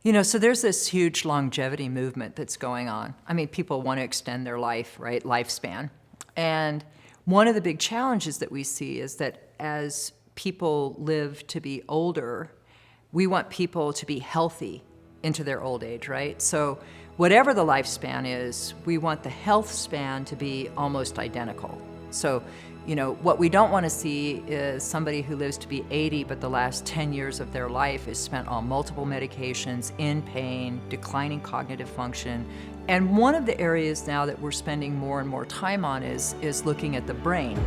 So there's this huge longevity movement that's going on. I mean, people want to extend their life, right? Lifespan. And one of the big challenges that we see is that as people live to be older, we want people to be healthy into their old age, right? So whatever the lifespan is, we want the health span to be almost identical. So, what we don't want to see is somebody who lives to be 80, but the last 10 years of their life is spent on multiple medications, in pain, declining cognitive function. And one of the areas now that we're spending more and more time on is looking at the brain.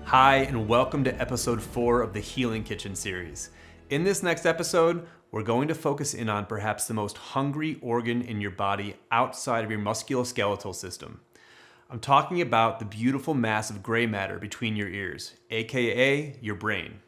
Hi, and welcome to episode 4 of the Healing Kitchen series. In this next episode, we're going to focus in on perhaps the most hungry organ in your body outside of your musculoskeletal system. I'm talking about the beautiful mass of gray matter between your ears, aka your brain.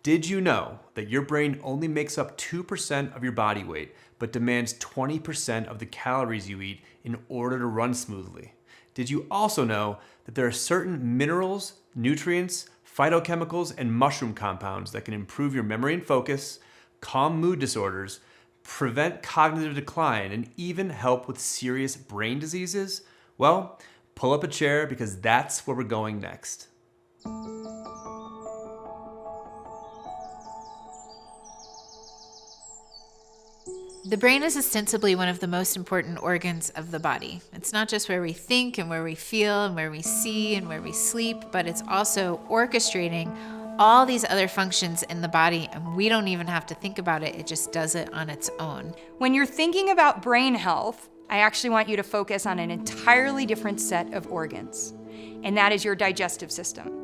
Did you know that your brain only makes up 2% of your body weight, but demands 20% of the calories you eat in order to run smoothly? Did you also know that there are certain minerals, nutrients, phytochemicals, and mushroom compounds that can improve your memory and focus, calm mood disorders, prevent cognitive decline, and even help with serious brain diseases? Well, pull up a chair because that's where we're going next. The brain is ostensibly one of the most important organs of the body. It's not just where we think and where we feel and where we see and where we sleep, but it's also orchestrating all these other functions in the body, and we don't even have to think about it. It just does it on its own. When you're thinking about brain health, I actually want you to focus on an entirely different set of organs, and that is your digestive system.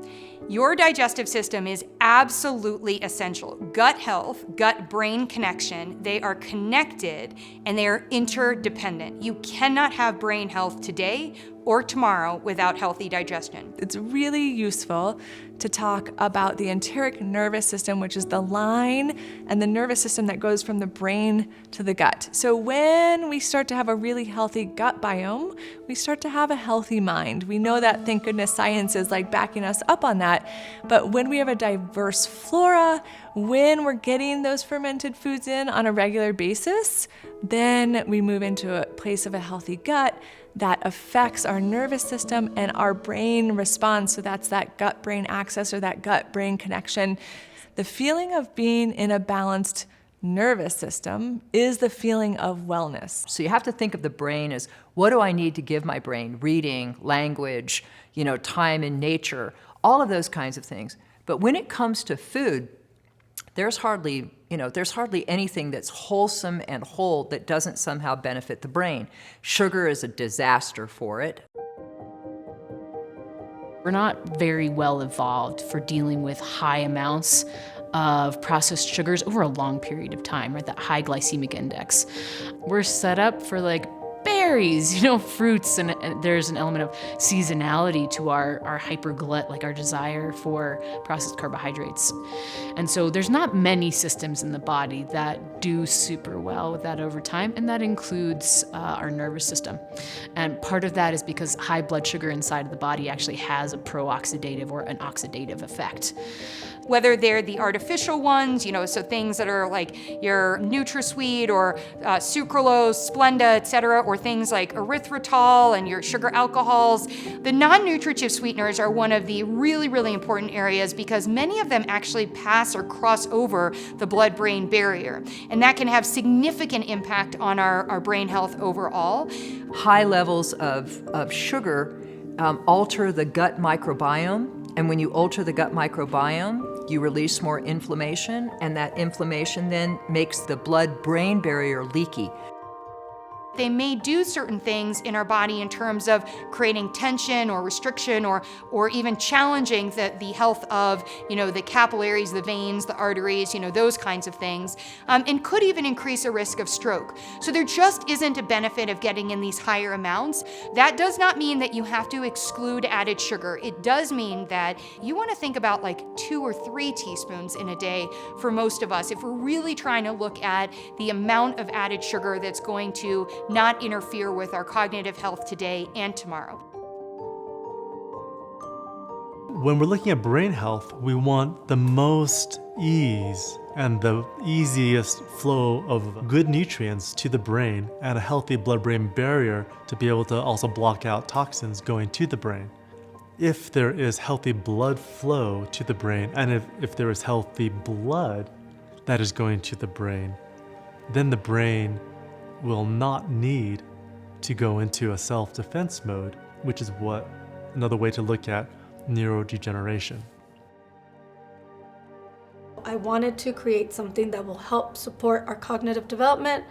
Your digestive system is absolutely essential. Gut health, gut-brain connection, they are connected and they are interdependent. You cannot have brain health today or tomorrow without healthy digestion. It's really useful to talk about the enteric nervous system, which is the line and the nervous system that goes from the brain to the gut. So when we start to have a really healthy gut biome, we start to have a healthy mind. We know that, thank goodness, science is backing us up on that. But when we have a diverse flora, when we're getting those fermented foods in on a regular basis, then we move into a place of a healthy gut that affects our nervous system and our brain response. So that's that gut-brain axis or that gut-brain connection. The feeling of being in a balanced nervous system is the feeling of wellness. So you have to think of the brain as, what do I need to give my brain? Reading, language, time in nature, all of those kinds of things. But when it comes to food, there's hardly anything that's wholesome and whole that doesn't somehow benefit the brain. Sugar is a disaster for it. We're not very well evolved for dealing with high amounts of processed sugars over a long period of time, right? That high glycemic index. We're set up for berries, fruits, and there's an element of seasonality to our hyperglut, our desire for processed carbohydrates. And so there's not many systems in the body that do super well with that over time, and that includes our nervous system. And part of that is because high blood sugar inside of the body actually has a pro-oxidative or an oxidative effect. Whether they're the artificial ones, so things that are like your NutraSweet or sucralose, Splenda, etc., or things like erythritol and your sugar alcohols. The non-nutritive sweeteners are one of the really, really important areas because many of them actually pass or cross over the blood-brain barrier, and that can have significant impact on our brain health overall. High levels of sugar alter the gut microbiome, and when you alter the gut microbiome, you release more inflammation, and that inflammation then makes the blood-brain barrier leaky. They may do certain things in our body in terms of creating tension or restriction or even challenging the health of, the capillaries, the veins, the arteries, those kinds of things, and could even increase a risk of stroke. So there just isn't a benefit of getting in these higher amounts. That does not mean that you have to exclude added sugar. It does mean that you want to think about like 2 or 3 teaspoons in a day for most of us if we're really trying to look at the amount of added sugar that's going to not interfere with our cognitive health today and tomorrow. When we're looking at brain health, we want the most ease and the easiest flow of good nutrients to the brain and a healthy blood-brain barrier to be able to also block out toxins going to the brain. If there is healthy blood flow to the brain, and if there is healthy blood that is going to the brain, then the brain will not need to go into a self-defense mode, which is what another way to look at neurodegeneration. I wanted to create something that will help support our cognitive development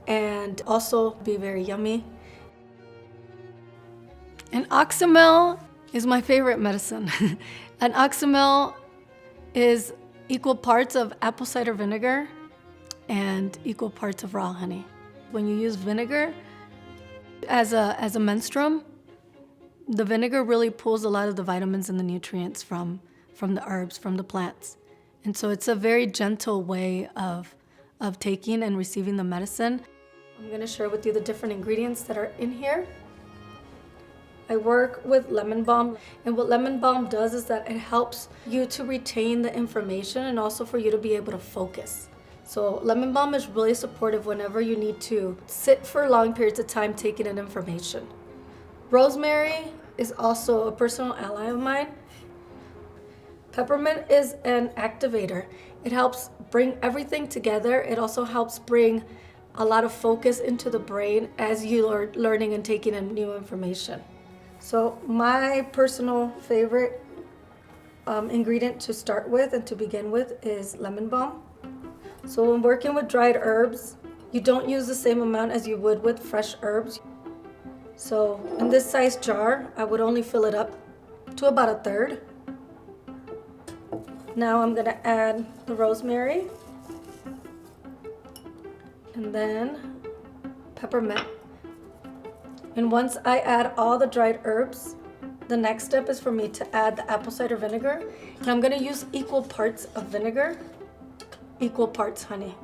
and also be very yummy. And Oxymel is my favorite medicine. And Oxymel is equal parts of apple cider vinegar and equal parts of raw honey. When you use vinegar as a menstruum, the vinegar really pulls a lot of the vitamins and the nutrients from the herbs, from the plants. And so it's a very gentle way of taking and receiving the medicine. I'm going to share with you the different ingredients that are in here. I work with lemon balm, and what lemon balm does is that it helps you to retain the information and also for you to be able to focus. So lemon balm is really supportive whenever you need to sit for long periods of time taking in information. Rosemary is also a personal ally of mine. Peppermint is an activator. It helps bring everything together. It also helps bring a lot of focus into the brain as you are learning and taking in new information. So my personal favorite ingredient to start with and to begin with is lemon balm. So when working with dried herbs, you don't use the same amount as you would with fresh herbs. So in this size jar, I would only fill it up to about a third. Now I'm gonna add the rosemary and then peppermint. And once I add all the dried herbs, the next step is for me to add the apple cider vinegar. And I'm gonna use equal parts of vinegar, equal parts honey.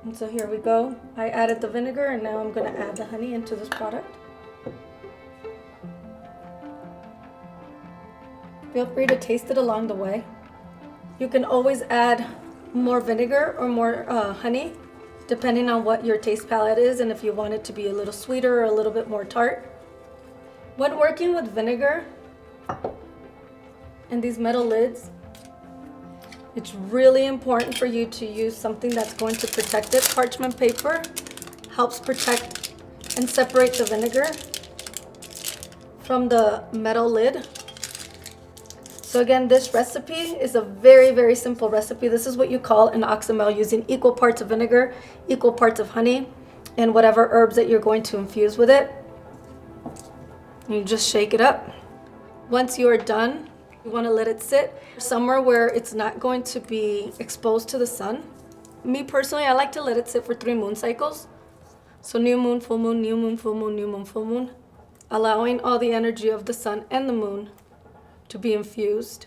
And so here we go. I added the vinegar and now I'm gonna add the honey into this product. Feel free to taste it along the way. You can always add more vinegar or more honey, depending on what your taste palette is and if you want it to be a little sweeter or a little bit more tart. When working with vinegar and these metal lids, it's really important for you to use something that's going to protect it. Parchment paper helps protect and separate the vinegar from the metal lid. So again, this recipe is a very, very simple recipe. This is what you call an Oxymel, using equal parts of vinegar, equal parts of honey, and whatever herbs that you're going to infuse with it. You just shake it up. Once you are done, you want to let it sit somewhere where it's not going to be exposed to the sun. Me personally, I like to let it sit for 3 moon cycles. So new moon, full moon, new moon, full moon, new moon, full moon, allowing all the energy of the sun and the moon to be infused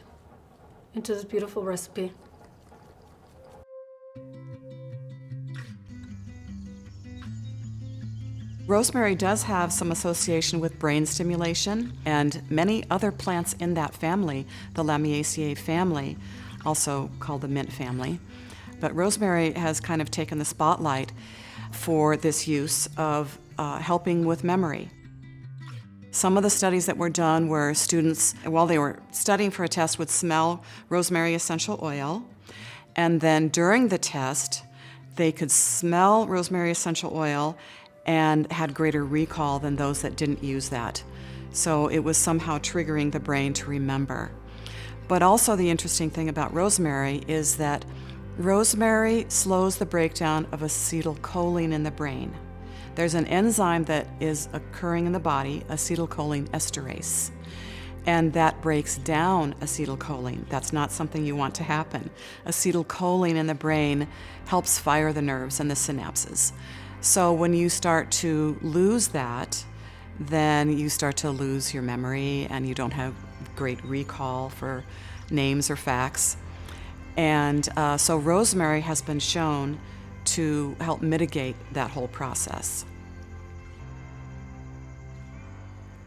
into this beautiful recipe. Rosemary does have some association with brain stimulation, and many other plants in that family, the Lamiaceae family, also called the mint family. But rosemary has kind of taken the spotlight for this use of helping with memory. Some of the studies that were done were students, while they were studying for a test, would smell rosemary essential oil, and then during the test, they could smell rosemary essential oil and had greater recall than those that didn't use that. So it was somehow triggering the brain to remember. But also the interesting thing about rosemary is that rosemary slows the breakdown of acetylcholine in the brain. There's an enzyme that is occurring in the body, acetylcholine esterase, and that breaks down acetylcholine. That's not something you want to happen. Acetylcholine in the brain helps fire the nerves and the synapses. So when you start to lose that, then you start to lose your memory and you don't have great recall for names or facts. And so rosemary has been shown to help mitigate that whole process.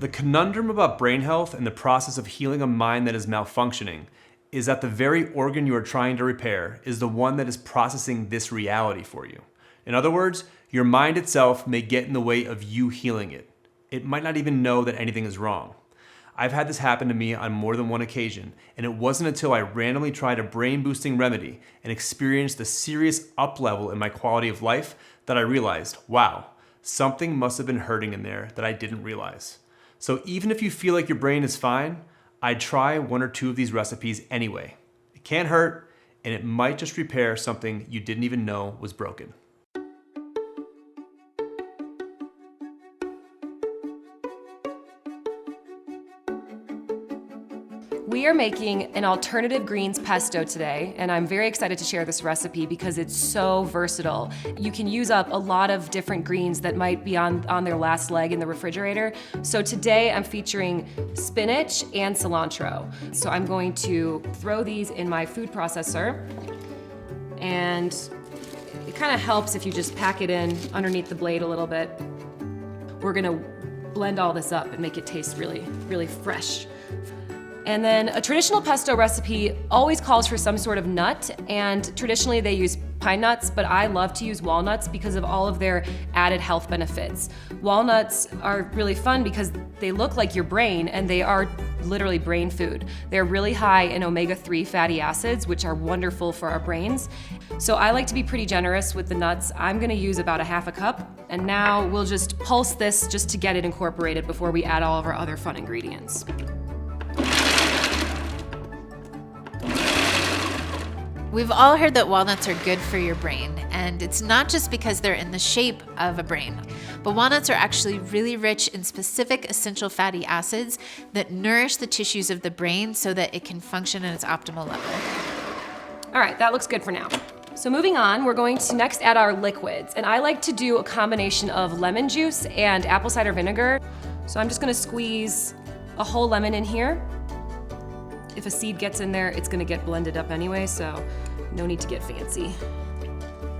The conundrum about brain health and the process of healing a mind that is malfunctioning is that the very organ you are trying to repair is the one that is processing this reality for you. In other words, your mind itself may get in the way of you healing it. It might not even know that anything is wrong. I've had this happen to me on more than one occasion, and it wasn't until I randomly tried a brain-boosting remedy and experienced a serious up-level in my quality of life that I realized, wow, something must have been hurting in there that I didn't realize. So even if you feel like your brain is fine, I'd try one or two of these recipes anyway. It can't hurt, and it might just repair something you didn't even know was broken. We are making an alternative greens pesto today, and I'm very excited to share this recipe because it's so versatile. You can use up a lot of different greens that might be on their last leg in the refrigerator. So today I'm featuring spinach and cilantro. So I'm going to throw these in my food processor, and it kind of helps if you just pack it in underneath the blade a little bit. We're gonna blend all this up and make it taste really, really fresh. And then a traditional pesto recipe always calls for some sort of nut, and traditionally they use pine nuts, but I love to use walnuts because of all of their added health benefits. Walnuts are really fun because they look like your brain, and they are literally brain food. They're really high in omega-3 fatty acids, which are wonderful for our brains. So I like to be pretty generous with the nuts. I'm gonna use about a half a cup, and now we'll just pulse this just to get it incorporated before we add all of our other fun ingredients. We've all heard that walnuts are good for your brain, and it's not just because they're in the shape of a brain, but walnuts are actually really rich in specific essential fatty acids that nourish the tissues of the brain so that it can function at its optimal level. All right, that looks good for now. So moving on, we're going to next add our liquids, and I like to do a combination of lemon juice and apple cider vinegar. So I'm just gonna squeeze a whole lemon in here. If a seed gets in there, it's gonna get blended up anyway, so no need to get fancy.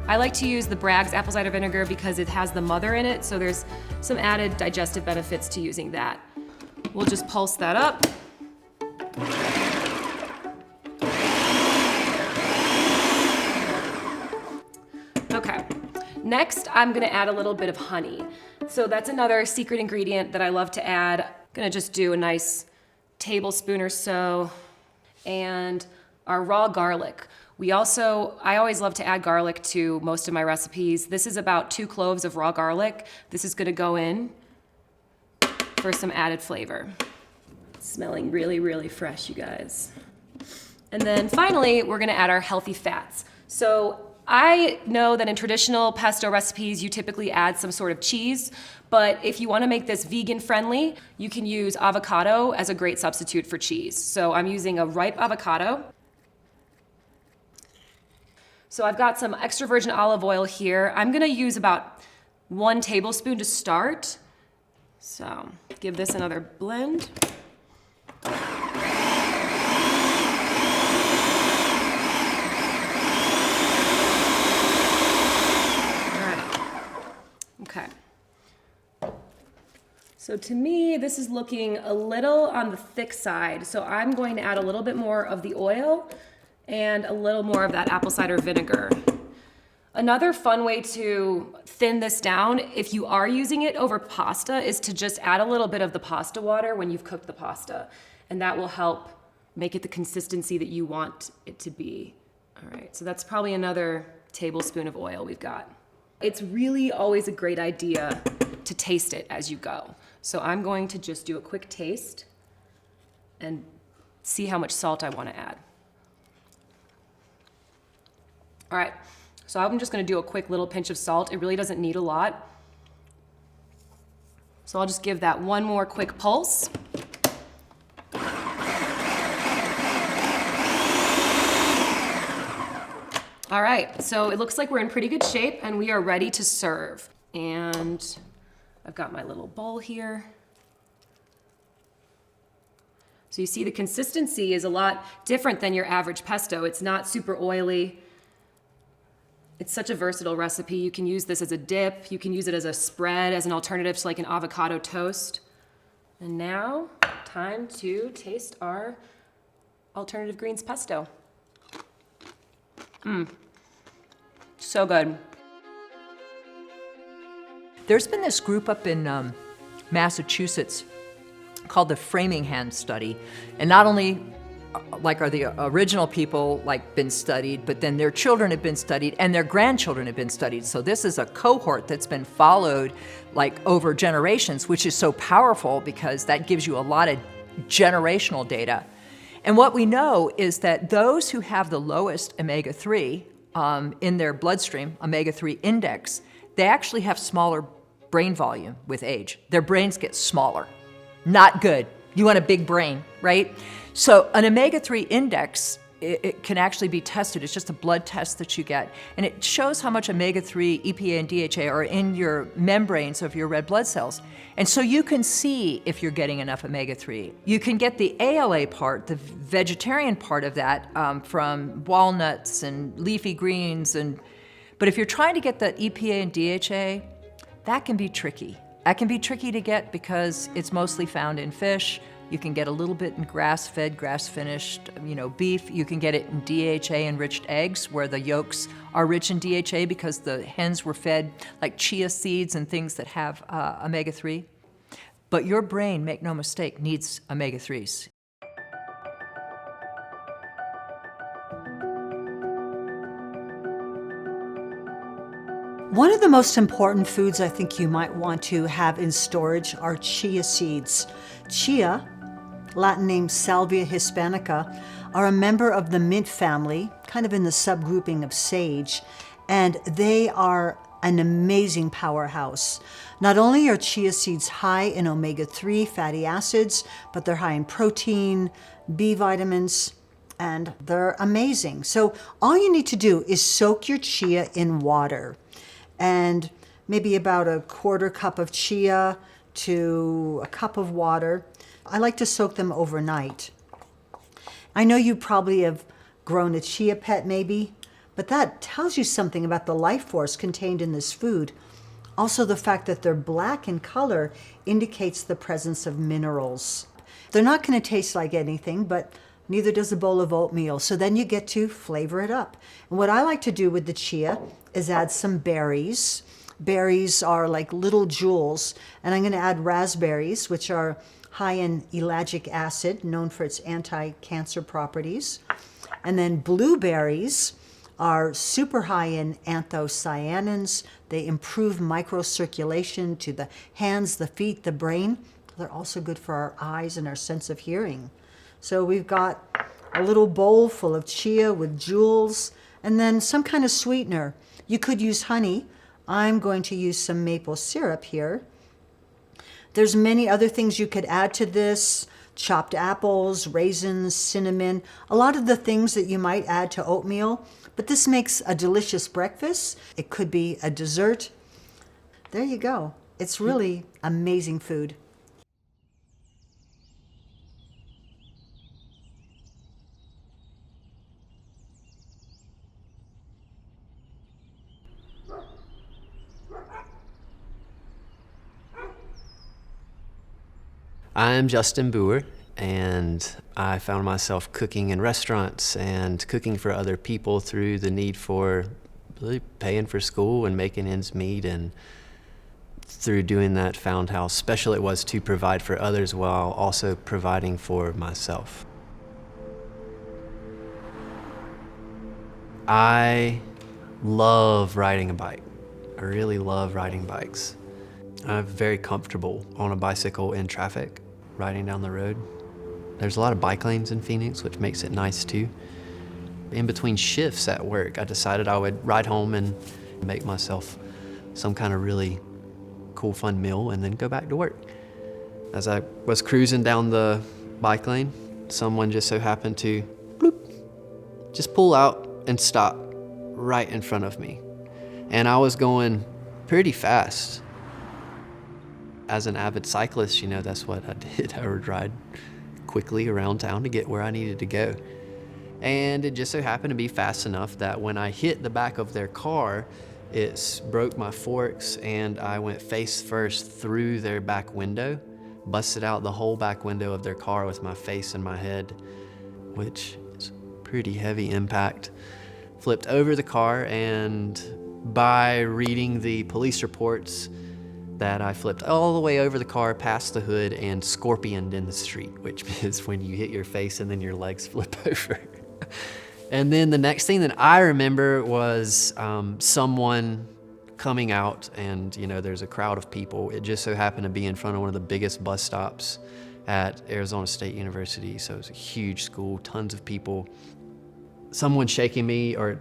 I like to use the Bragg's apple cider vinegar because it has the mother in it, so there's some added digestive benefits to using that. We'll just pulse that up. Okay, next I'm gonna add a little bit of honey. So that's another secret ingredient that I love to add. Gonna just do a nice tablespoon or so, and our raw garlic. I always love to add garlic to most of my recipes. This is about 2 cloves of raw garlic. This is gonna go in for some added flavor. It's smelling really, really fresh, you guys. And then finally, we're gonna add our healthy fats. So I know that in traditional pesto recipes, you typically add some sort of cheese, but if you wanna make this vegan friendly, you can use avocado as a great substitute for cheese. So I'm using a ripe avocado. So I've got some extra virgin olive oil here. I'm gonna use about 1 tablespoon to start. So give this another blend. Okay. So to me, this is looking a little on the thick side. So I'm going to add a little bit more of the oil and a little more of that apple cider vinegar. Another fun way to thin this down, if you are using it over pasta, is to just add a little bit of the pasta water when you've cooked the pasta. And that will help make it the consistency that you want it to be. All right, so that's probably another tablespoon of oil we've got. It's really always a great idea to taste it as you go. So I'm going to just do a quick taste and see how much salt I want to add. All right, so I'm just gonna do a quick little pinch of salt. It really doesn't need a lot. So I'll just give that one more quick pulse. All right, so it looks like we're in pretty good shape and we are ready to serve. And I've got my little bowl here. So you see the consistency is a lot different than your average pesto. It's not super oily. It's such a versatile recipe. You can use this as a dip. You can use it as a spread, as an alternative to like an avocado toast. And now, time to taste our alternative greens pesto. So good. There's been this group up in Massachusetts called the Framingham Study, and not only like are the original people like been studied, but then their children have been studied and their grandchildren have been studied. So this is a cohort that's been followed like over generations, which is so powerful because that gives you a lot of generational data. And what we know is that those who have the lowest omega-3 in their bloodstream, omega-3 index, they actually have smaller brain volume with age. Their brains get smaller. Not good. You want a big brain, right? So an omega-3 index, it can actually be tested. It's just a blood test that you get. And it shows how much omega-3, EPA, and DHA are in your membranes of your red blood cells. And so you can see if you're getting enough omega-3. You can get the ALA part, the vegetarian part of that, from walnuts and leafy greens. But if you're trying to get the EPA and DHA, that can be tricky. That can be tricky to get because it's mostly found in fish. You can get a little bit in grass-fed, grass-finished, beef. You can get it in DHA-enriched eggs where the yolks are rich in DHA because the hens were fed like chia seeds and things that have omega-3. But your brain, make no mistake, needs omega-3s. One of the most important foods I think you might want to have in storage are chia seeds. Chia, Latin name Salvia hispanica, are a member of the mint family, kind of in the subgrouping of sage, and they are an amazing powerhouse. Not only are chia seeds high in omega-3 fatty acids, but they're high in protein, B vitamins, and they're amazing. So all you need to do is soak your chia in water, and maybe about a quarter cup of chia to a cup of water. I like to soak them overnight. I know you probably have grown a chia pet maybe, but that tells you something about the life force contained in this food. Also, the fact that they're black in color indicates the presence of minerals. They're not going to taste like anything, but neither does a bowl of oatmeal. So then you get to flavor it up. And what I like to do with the chia is add some berries. Berries are like little jewels. And I'm going to add raspberries, which are high in ellagic acid, known for its anti-cancer properties. And then blueberries are super high in anthocyanins. They improve microcirculation to the hands, the feet, the brain. They're also good for our eyes and our sense of hearing. So we've got a little bowl full of chia with jewels and then some kind of sweetener. You could use honey. I'm going to use some maple syrup here. There's many other things you could add to this: chopped apples, raisins, cinnamon, a lot of the things that you might add to oatmeal. But this makes a delicious breakfast. It could be a dessert. There you go. It's really amazing food. I'm Justin Boer, and I found myself cooking in restaurants and cooking for other people through the need for really paying for school and making ends meet, and through doing that found how special it was to provide for others while also providing for myself. I love riding a bike. I really love riding bikes. I'm very comfortable on a bicycle in traffic, riding down the road. There's a lot of bike lanes in Phoenix, which makes it nice too. In between shifts at work, I decided I would ride home and make myself some kind of really cool, fun meal and then go back to work. As I was cruising down the bike lane, someone just so happened to bloop, just pull out and stop right in front of me. And I was going pretty fast. As an avid cyclist, you know, that's what I did. I would ride quickly around town to get where I needed to go. And it just so happened to be fast enough that when I hit the back of their car, it broke my forks and I went face first through their back window, busted out the whole back window of their car with my face and my head, which is a pretty heavy impact. Flipped over the car, and by reading the police reports, that I flipped all the way over the car, past the hood, and scorpioned in the street, which is when you hit your face and then your legs flip over. And then the next thing that I remember was someone coming out, and you know, there's a crowd of people. It just so happened to be in front of one of the biggest bus stops at Arizona State University, so it was a huge school, tons of people. Someone shaking me, or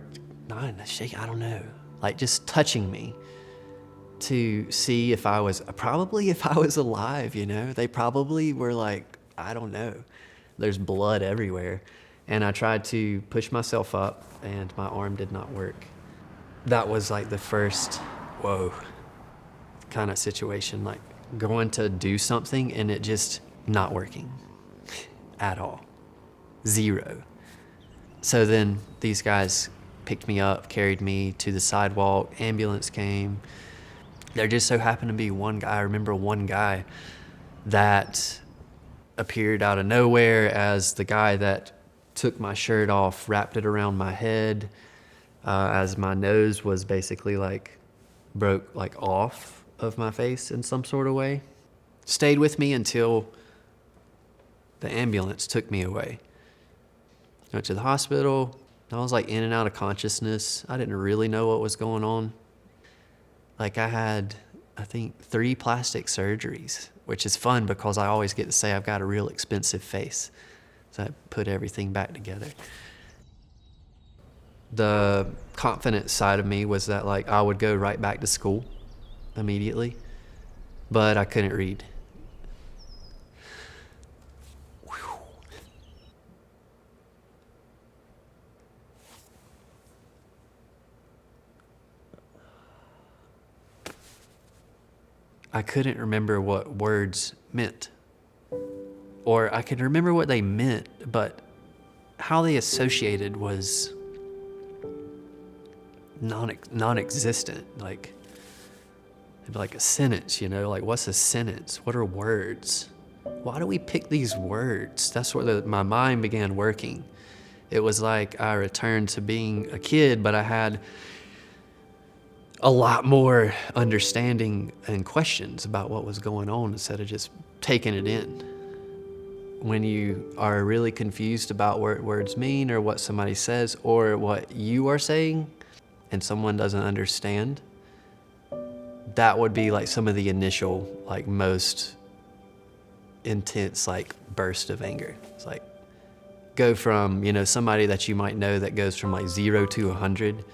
not shaking, I don't know, like just touching me to see if I was alive, you know? They probably were like, I don't know. There's blood everywhere. And I tried to push myself up, and my arm did not work. That was like the first, whoa, kind of situation, like going to do something and it just not working at all. Zero. So then these guys picked me up, carried me to the sidewalk, ambulance came. There just so happened to be one guy, I remember one guy that appeared out of nowhere as the guy that took my shirt off, wrapped it around my head, as my nose was basically like broke like off of my face in some sort of way. Stayed with me until the ambulance took me away. Went to the hospital. I was like in and out of consciousness. I didn't really know what was going on. Like I had, I think, 3 plastic surgeries, which is fun because I always get to say I've got a real expensive face. So I put everything back together. The confident side of me was that like I would go right back to school immediately, but I couldn't read. I couldn't remember what words meant. Or I could remember what they meant, but how they associated was non-existent. Like a sentence, you know, like what's a sentence? What are words? Why do we pick these words? That's where my mind began working. It was like I returned to being a kid, but I had a lot more understanding and questions about what was going on instead of just taking it in. When you are really confused about what words mean or what somebody says or what you are saying and someone doesn't understand, that would be like some of the initial, like most intense, like burst of anger. It's like go from, you know, somebody that you might know that goes from like 0 to 100,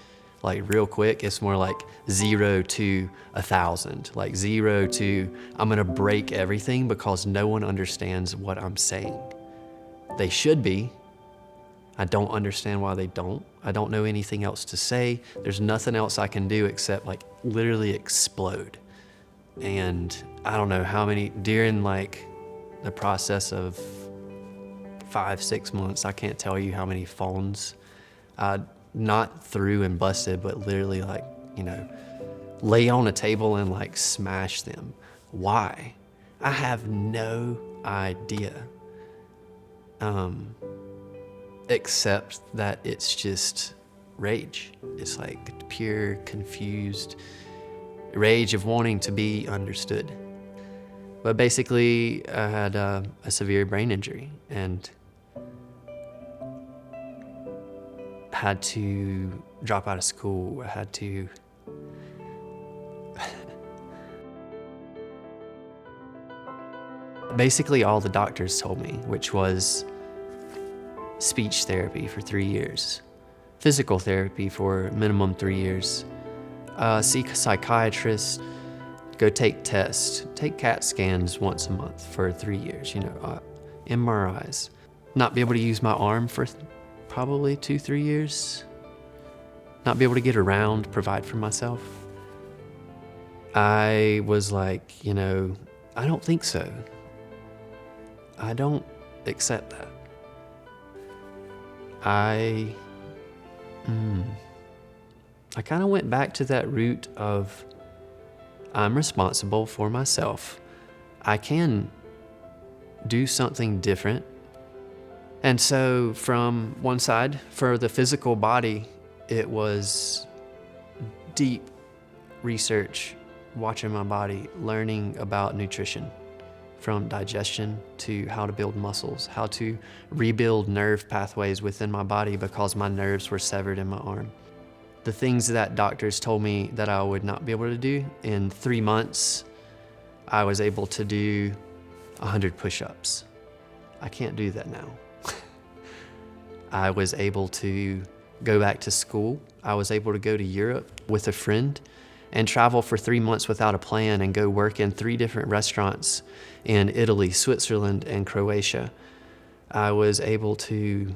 like real quick. It's more like 0 to 1,000, like 0 to I'm gonna break everything because no one understands what I'm saying. They should be. I don't understand why they don't. I don't know anything else to say. There's nothing else I can do except like literally explode. And I don't know how many, during like the process of 5-6 months, I can't tell you how many phones I not threw and busted, but literally like, you know, lay on a table and like smash them. Why? I have no idea. Except that it's just rage. It's like pure confused rage of wanting to be understood. But basically, I had a severe brain injury and had to drop out of school. I had to basically all the doctors told me, which was speech therapy for 3 years, physical therapy for minimum 3 years, see a psychiatrist, go take tests, take CAT scans once a month for 3 years, MRIs. Not be able to use my arm for probably 2-3 years. Not be able to get around, provide for myself. I was like, I don't think so. I don't accept that. I kind of went back to that root of I'm responsible for myself. I can do something different. And so from one side, for the physical body, it was deep research, watching my body, learning about nutrition, from digestion to how to build muscles, how to rebuild nerve pathways within my body because my nerves were severed in my arm. The things that doctors told me that I would not be able to do, in 3 months, I was able to do 100 push-ups. I can't do that now. I was able to go back to school. I was able to go to Europe with a friend and travel for 3 months without a plan and go work in 3 different restaurants in Italy, Switzerland, and Croatia. I was able to,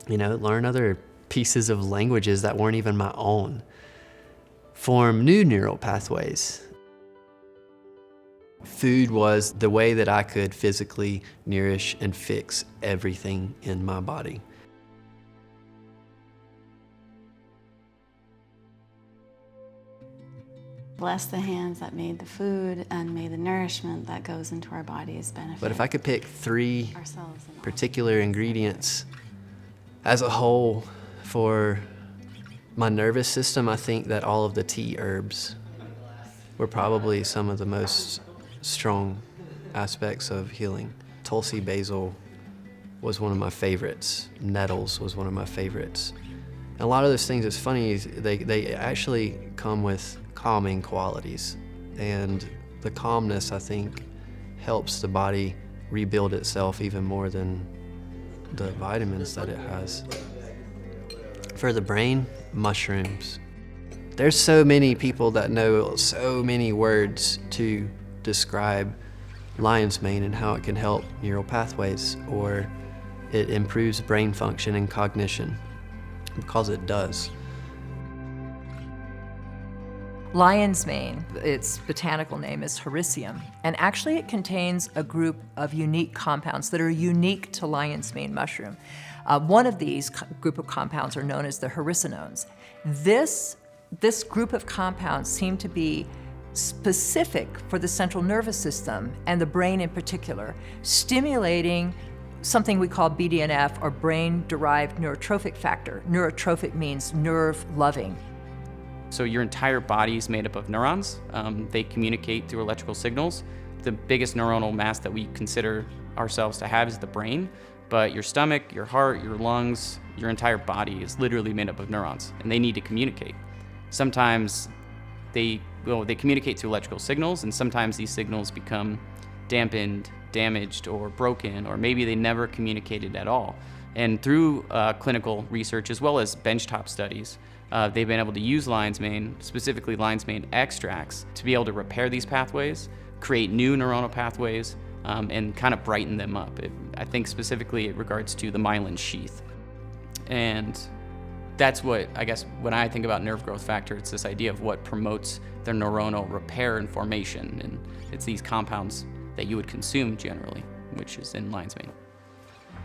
learn other pieces of languages that weren't even my own, form new neural pathways. Food was the way that I could physically nourish and fix everything in my body. Bless the hands that made the food and may the nourishment that goes into our bodies benefit. But if I could pick 3 ourselves and particular ingredients as a whole for my nervous system, I think that all of the tea herbs were probably some of the most strong aspects of healing. Tulsi basil was one of my favorites. Nettles was one of my favorites. And a lot of those things, it's funny, they actually come with calming qualities. And the calmness, I think, helps the body rebuild itself even more than the vitamins that it has. For the brain, mushrooms. There's so many people that know so many words to describe lion's mane and how it can help neural pathways, or it improves brain function and cognition, because it does. Lion's mane, its botanical name is Hericium, and actually it contains a group of unique compounds that are unique to lion's mane mushroom. One of these group of compounds are known as the hericenones. This group of compounds seem to be specific for the central nervous system and the brain in particular, stimulating something we call BDNF, or brain-derived neurotrophic factor. Neurotrophic means nerve-loving. So your entire body is made up of neurons. They communicate through electrical signals. The biggest neuronal mass that we consider ourselves to have is the brain, but your stomach, your heart, your lungs, your entire body is literally made up of neurons, and they need to communicate. Sometimes they communicate through electrical signals, and sometimes these signals become dampened, damaged, or broken, or maybe they never communicated at all. And through clinical research, as well as benchtop studies, they've been able to use lion's mane, specifically lion's mane extracts, to be able to repair these pathways, create new neuronal pathways, and kind of brighten them up. I think specifically it regards to the myelin sheath. And that's what, I guess, when I think about nerve growth factor, it's this idea of what promotes their neuronal repair and formation. And it's these compounds that you would consume generally, which is in lion's mane.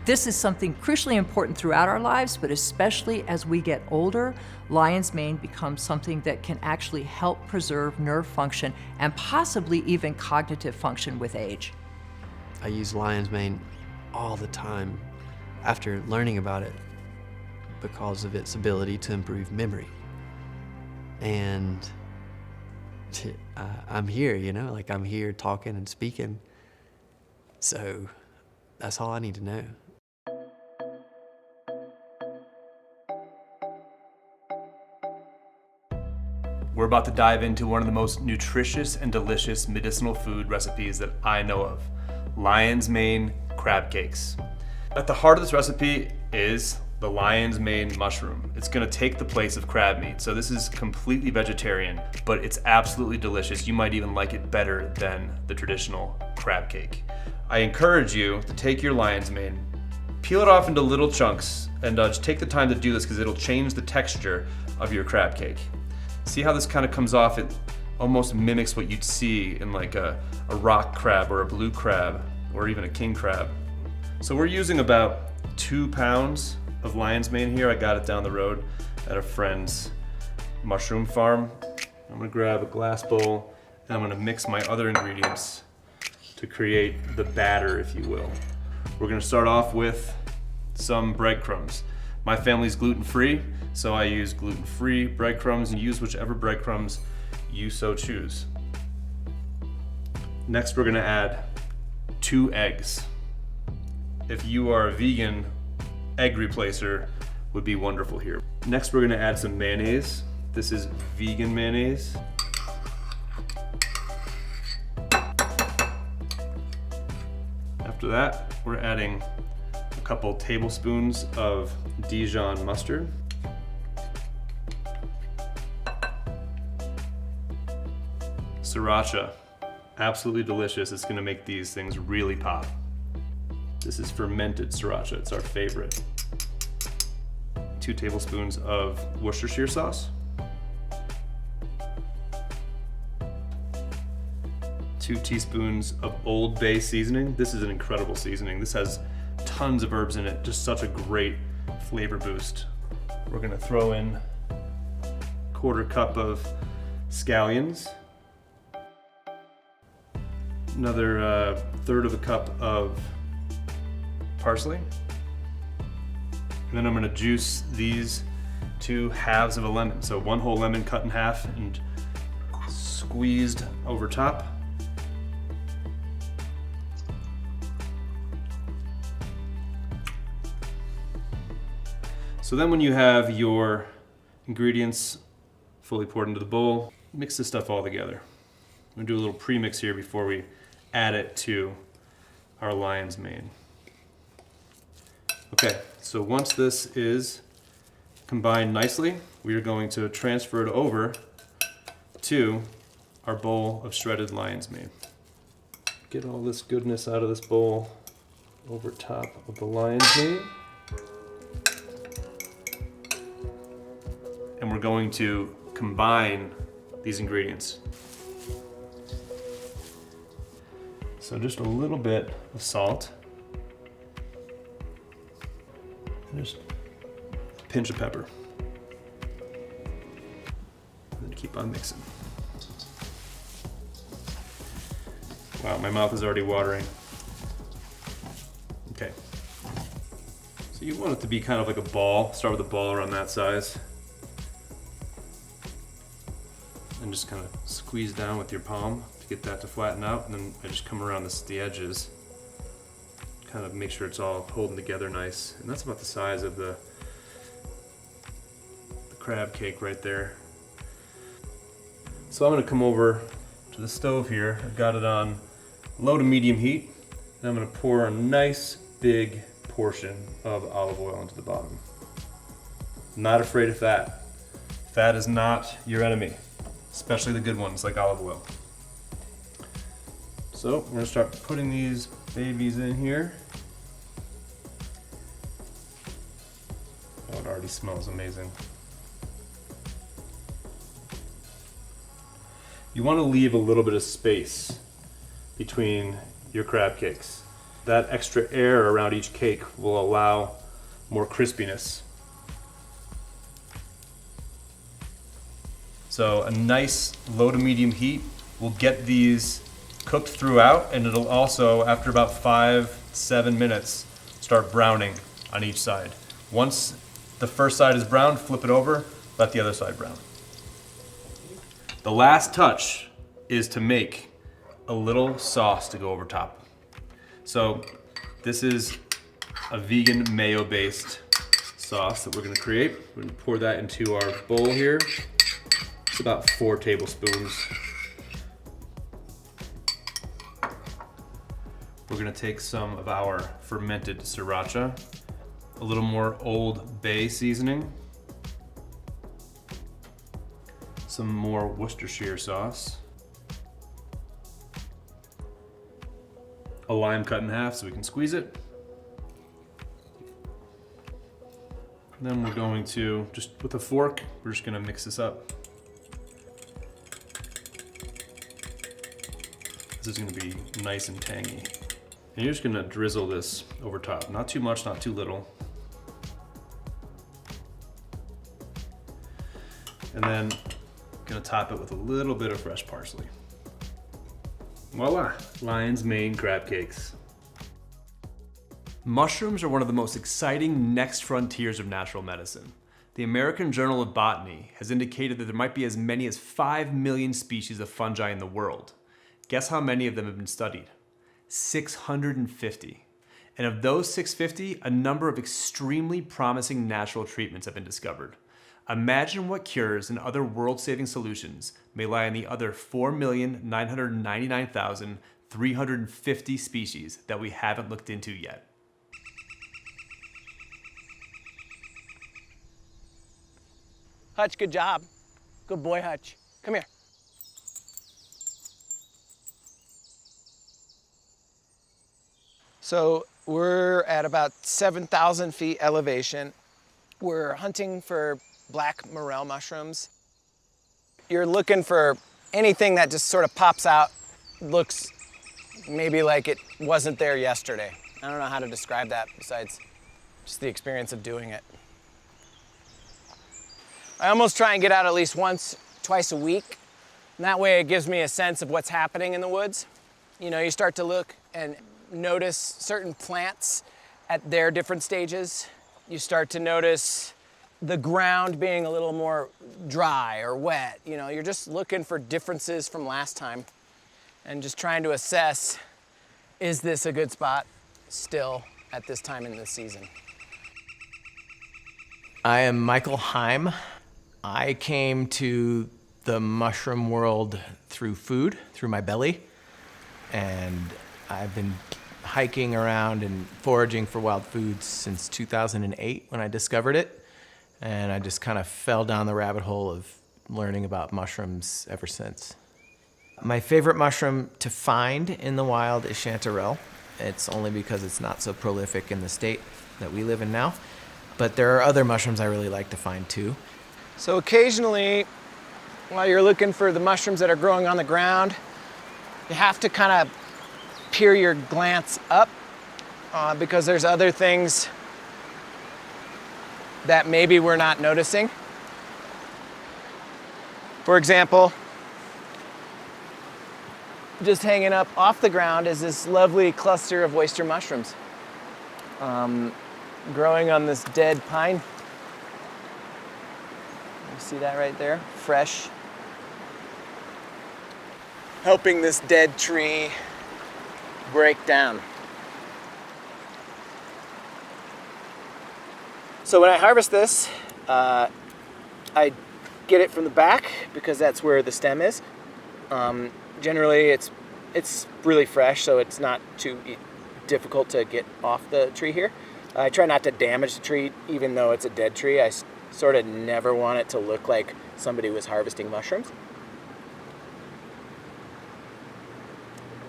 This is something crucially important throughout our lives, but especially as we get older, lion's mane becomes something that can actually help preserve nerve function and possibly even cognitive function with age. I use lion's mane all the time after learning about it because of its ability to improve memory. And I'm here, I'm here talking and speaking. So that's all I need to know. We're about to dive into one of the most nutritious and delicious medicinal food recipes that I know of. lion's mane crab cakes. At the heart of this recipe is the lion's mane mushroom. It's gonna take the place of crab meat. So this is completely vegetarian, but it's absolutely delicious. You might even like it better than the traditional crab cake. I encourage you to take your lion's mane, peel it off into little chunks, and just take the time to do this because it'll change the texture of your crab cake. See how this kind of comes off? It almost mimics what you'd see in like a rock crab or a blue crab or even a king crab. So we're using about 2 pounds of lion's mane here. I got it down the road at a friend's mushroom farm. I'm gonna grab a glass bowl and I'm gonna mix my other ingredients to create the batter, if you will. We're gonna start off with some breadcrumbs. My family's gluten-free, so I use gluten-free breadcrumbs, and use whichever breadcrumbs you so choose. Next, we're gonna add 2 eggs. If you are a vegan, egg replacer would be wonderful here. Next, we're gonna add some mayonnaise. This is vegan mayonnaise. After that, we're adding a couple tablespoons of Dijon mustard. Sriracha, absolutely delicious. It's gonna make these things really pop. This is fermented sriracha, it's our favorite. 2 tablespoons of Worcestershire sauce. 2 teaspoons of Old Bay seasoning. This is an incredible seasoning. This has tons of herbs in it, just such a great flavor boost. We're gonna throw in 1/4 cup of scallions. Another 1/3 of a cup of parsley. And then I'm gonna juice these 2 halves of a lemon. So 1 whole lemon cut in half and squeezed over top. So then when you have your ingredients fully poured into the bowl, mix this stuff all together. I'm gonna do a little pre-mix here before we add it to our lion's mane. Okay, so once this is combined nicely, we are going to transfer it over to our bowl of shredded lion's mane. Get all this goodness out of this bowl over top of the lion's mane. And we're going to combine these ingredients. So just a little bit of salt. And just a pinch of pepper. And then keep on mixing. Wow, my mouth is already watering. Okay. So you want it to be kind of like a ball. Start with a ball around that size. And just kind of squeeze down with your palm to get that to flatten out. And then I just come around the edges, kind of make sure it's all holding together nice. And that's about the size of the crab cake right there. So I'm gonna come over to the stove here. I've got it on low to medium heat. And I'm gonna pour a nice big portion of olive oil into the bottom. I'm not afraid of fat. Fat is not your enemy, especially the good ones like olive oil. So we're gonna start putting these babies in here. Oh, it already smells amazing. You want to leave a little bit of space between your crab cakes. That extra air around each cake will allow more crispiness. So a nice low to medium heat will get these cooked throughout, and it'll also, after about 5-7 minutes, start browning on each side. Once the first side is brown, flip it over, let the other side brown. The last touch is to make a little sauce to go over top. So this is a vegan mayo-based sauce that we're gonna create. We're gonna pour that into our bowl here. It's about 4 tablespoons. We're gonna take some of our fermented sriracha, a little more Old Bay seasoning, some more Worcestershire sauce, a lime cut in half so we can squeeze it. And then we're going to, just with a fork, we're just gonna mix this up. This is gonna be nice and tangy. And you're just gonna drizzle this over top. Not too much, not too little. And then gonna top it with a little bit of fresh parsley. Voila, Lion's Mane crab cakes. Mushrooms are one of the most exciting next frontiers of natural medicine. The American Journal of Botany has indicated that there might be as many as 5 million species of fungi in the world. Guess how many of them have been studied? 650. And of those 650, a number of extremely promising natural treatments have been discovered. Imagine what cures and other world-saving solutions may lie in the other 4,999,350 species that we haven't looked into yet. Hutch, good job. Good boy, Hutch. Come here. So we're at about 7,000 feet elevation. We're hunting for black morel mushrooms. You're looking for anything that just sort of pops out, looks maybe like it wasn't there yesterday. I don't know how to describe that besides just the experience of doing it. I almost try and get out at least once, twice a week. And that way it gives me a sense of what's happening in the woods. You know, you start to look and notice certain plants at their different stages. You start to notice the ground being a little more dry or wet. You know, you're just looking for differences from last time and just trying to assess, is this a good spot still at this time in the season? I am Michael Heim. I came to the mushroom world through food, through my belly, and I've been hiking around and foraging for wild foods since 2008 when I discovered it, and I just kind of fell down the rabbit hole of learning about mushrooms ever since. My favorite mushroom to find in the wild is chanterelle. It's only because it's not so prolific in the state that we live in now, but there are other mushrooms I really like to find too. So occasionally, while you're looking for the mushrooms that are growing on the ground, you have to kind of peer your glance up because there's other things that maybe we're not noticing. For example, just hanging up off the ground is this lovely cluster of oyster mushrooms growing on this dead pine. You see that right there? Fresh. Helping this dead tree break down. So when I harvest this, I get it from the back because that's where the stem is. Generally, it's really fresh, so it's not too difficult to get off the tree here. I try not to damage the tree, even though it's a dead tree. I sort of never want it to look like somebody was harvesting mushrooms.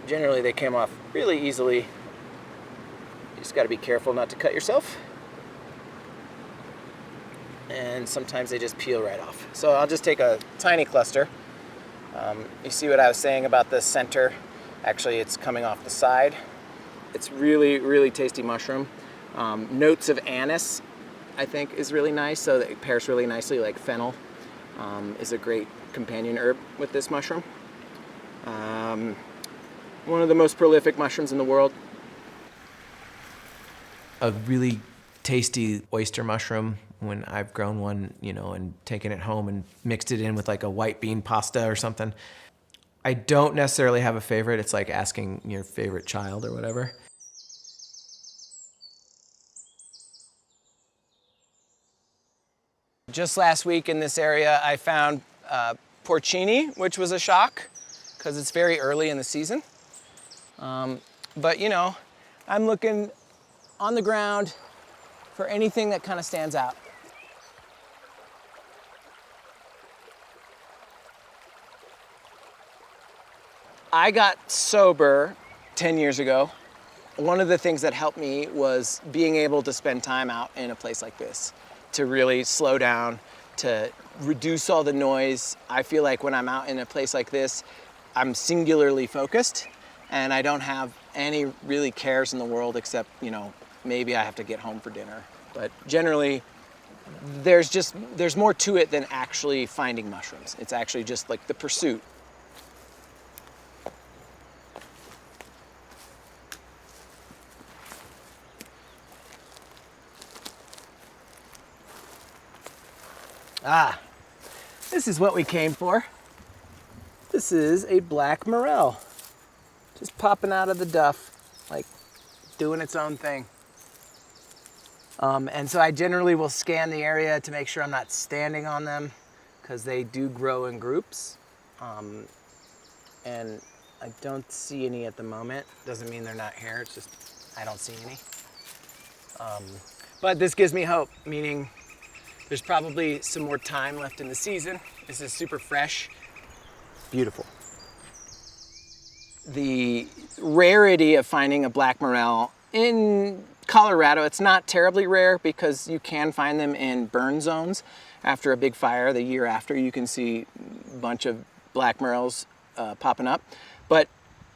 Generally, they came off really easily. You just got to be careful not to cut yourself. And sometimes they just peel right off. So I'll just take a tiny cluster. You see what I was saying about the center? Actually, it's coming off the side. It's really, really tasty mushroom. Notes of anise, I think, is really nice, so that it pairs really nicely, like fennel is a great companion herb with this mushroom. One of the most prolific mushrooms in the world. A really tasty oyster mushroom, when I've grown one, you know, and taken it home and mixed it in with like a white bean pasta or something. I don't necessarily have a favorite. It's like asking your favorite child or whatever. Just last week in this area, I found porcini, which was a shock because it's very early in the season. but you know, I'm looking on the ground for anything that kind of stands out. I got sober 10 years ago. One of the things that helped me was being able to spend time out in a place like this, to really slow down, to reduce all the noise. I feel like when I'm out in a place like this, I'm singularly focused and I don't have any really cares in the world except, you know, maybe I have to get home for dinner. But generally, there's more to it than actually finding mushrooms. It's actually just like the pursuit. Ah, this is what we came for. This is a black morel. Just popping out of the duff, like doing its own thing. And so I generally will scan the area to make sure I'm not standing on them because they do grow in groups. And I don't see any at the moment. Doesn't mean they're not here, it's just I don't see any. But this gives me hope, meaning there's probably some more time left in the season. This is super fresh, beautiful. The rarity of finding a black morel in Colorado, it's not terribly rare because you can find them in burn zones. After a big fire, the year after, you can see a bunch of black morels popping up. But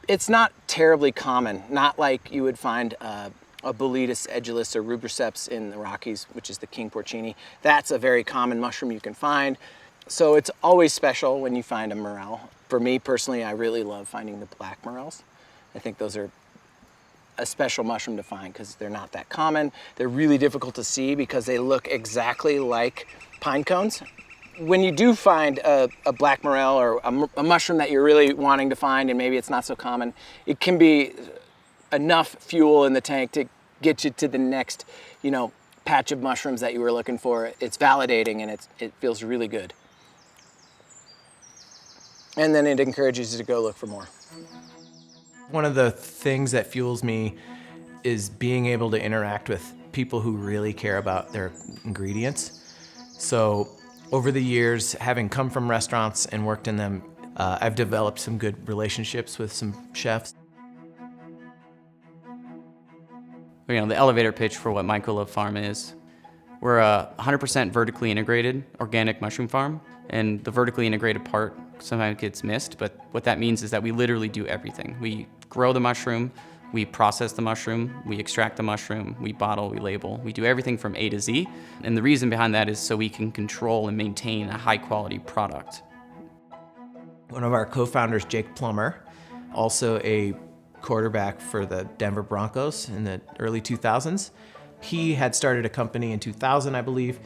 it's not terribly common, not like you would find a Boletus edulis or rubriceps in the Rockies, which is the king porcini. That's a very common mushroom you can find. So it's always special when you find a morel. For me personally, I really love finding the black morels. I think those are a special mushroom to find because they're not that common. They're really difficult to see because they look exactly like pine cones. When you do find a black morel or a mushroom that you're really wanting to find and maybe it's not so common, it can be enough fuel in the tank to get you to the next, you know, patch of mushrooms that you were looking for. It's validating and it feels really good. And then it encourages you to go look for more. One of the things that fuels me is being able to interact with people who really care about their ingredients. So over the years, having come from restaurants and worked in them, I've developed some good relationships with some chefs. You know, the elevator pitch for what Microlove Farm is. We're a 100% vertically integrated organic mushroom farm, and the vertically integrated part sometimes gets missed, but what that means is that we literally do everything. We grow the mushroom, we process the mushroom, we extract the mushroom, we bottle, we label. We do everything from A to Z, and the reason behind that is so we can control and maintain a high-quality product. One of our co-founders, Jake Plummer, also a quarterback for the Denver Broncos in the early 2000s. He had started a company in 2000, I believe.